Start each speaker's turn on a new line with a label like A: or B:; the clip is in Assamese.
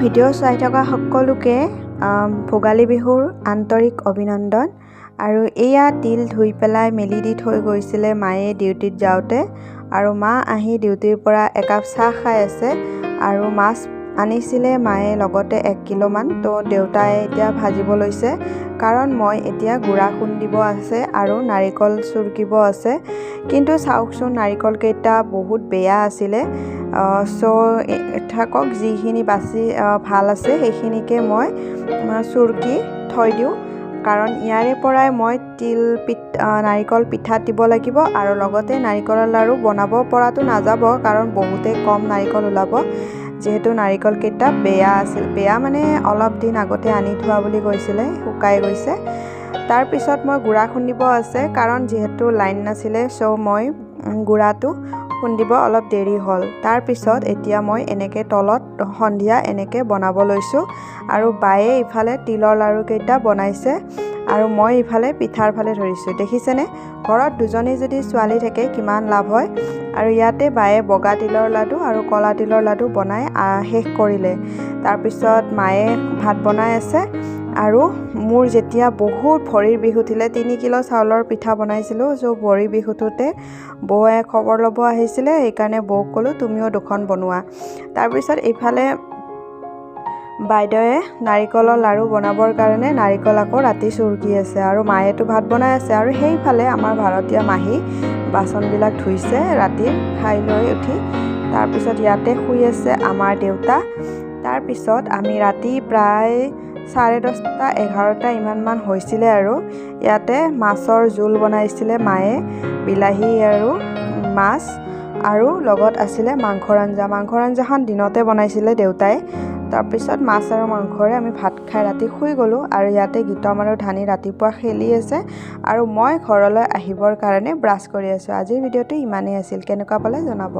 A: ভিডিঅ' চাই থকা সকলোকে ভোগালী বিহুৰ আন্তৰিক অভিনন্দন। আৰু এয়া তিল ধুই পেলাই মেলি দি থৈ গৈছিলে মায়ে ডিউটিত যাওঁতে, আৰু মা আহি ডিউটিৰ পৰা একাপ চাহ খাই আছে। আৰু মাছ আনিছিলে মায়ে লগতে 1 কিলোমান। তো দেউতাই এতিয়া ভাজিব লৈছে, কাৰণ মই এতিয়া গুড়া খুন্দিব আছে আৰু নাৰিকল চুৰকিব আছে। কিন্তু চাওকচোন নাৰিকলকেইটা বহুত বেয়া আছিলে। থাকক, যিখিনি বাছি ভাল আছে সেইখিনিকে মই চুৰকি থৈ দিওঁ, কাৰণ ইয়াৰে পৰাই মই নাৰিকল পিঠা দিব লাগিব। আৰু লগতে নাৰিকলৰ লাড়ু বনাব পৰাটো নাযাব, কাৰণ বহুতে কম নাৰিকল ওলাব, যিহেতু নাৰিকলকেইটা বেয়া আছিল। বেয়া মানে অলপ দিন আগতে আনি থোৱা বুলি কৈছিলে, শুকাই গৈছে। তাৰপিছত মই গুড়া খুন্দিব আছে, কাৰণ যিহেতু লাইন নাছিলে, মই গুড়াটো খুন্দিব অলপ দেৰি হ'ল। তাৰপিছত এতিয়া মই এনেকৈ তলত সন্ধিয়া এনেকৈ বনাব লৈছোঁ। আৰু বায়ে ইফালে তিলৰ লাড়ুকেইটা বনাইছে আৰু মই ইফালে পিঠাৰ ফালে ধৰিছোঁ। দেখিছেনে, ঘৰত দুজনী যদি ছোৱালী থাকে কিমান লাভ হয়। আৰু ইয়াতে বায়ে বগা তিলৰ লাডু আৰু কলা তিলৰ লাডু বনাই শেষ কৰিলে। তাৰপিছত মায়ে ভাত বনাই আছে। আৰু মোৰ যেতিয়া বহুত ভৰিৰ বিষ উঠিলে, 3 কিলো চাউলৰ পিঠা বনাইছিলোঁ। ভৰিৰ বিষ উঠোতে বৌয়ে খবৰ ল'ব আহিছিলে, সেইকাৰণে বৌক ক'লোঁ তুমিও 2খন বনোৱা। তাৰপিছত এইফালে বাইদেৱে নাৰিকলৰ লাড়ু বনাবৰ কাৰণে নাৰিকল আকৌ ৰাতি চুৰকি আছে, আৰু মায়েতো ভাত বনাই আছে। আৰু সেইফালে আমাৰ ভাৰতীয় মাহী বাচনবিলাক ধুইছে ৰাতি খাই লৈ উঠি। তাৰপিছত ইয়াতে শুই আছে আমাৰ দেউতা। তাৰপিছত আমি ৰাতি প্ৰায় 10:30, 11টা ইমানমান হৈছিলে। আৰু ইয়াতে মাছৰ জোল বনাইছিলে মায়ে, বিলাহী আৰু মাছ, আৰু লগত আছিলে মাংসৰ আঞ্জা। মাংসৰ আঞ্জাখন দিনতে বনাইছিলে দেউতাই। তাৰপিছত মাছ আৰু মাংসৰে আমি ভাত খাই ৰাতি শুই গ'লোঁ। আৰু ইয়াতে গীতম আৰু ধানী ৰাতিপুৱা খেলি আছে, আৰু মই ঘৰলৈ আহিবৰ কাৰণে ব্ৰাছ কৰি আছোঁ। আজিৰ ভিডিঅ'টো ইমানেই আছিল, কেনেকুৱা পালে জনাব।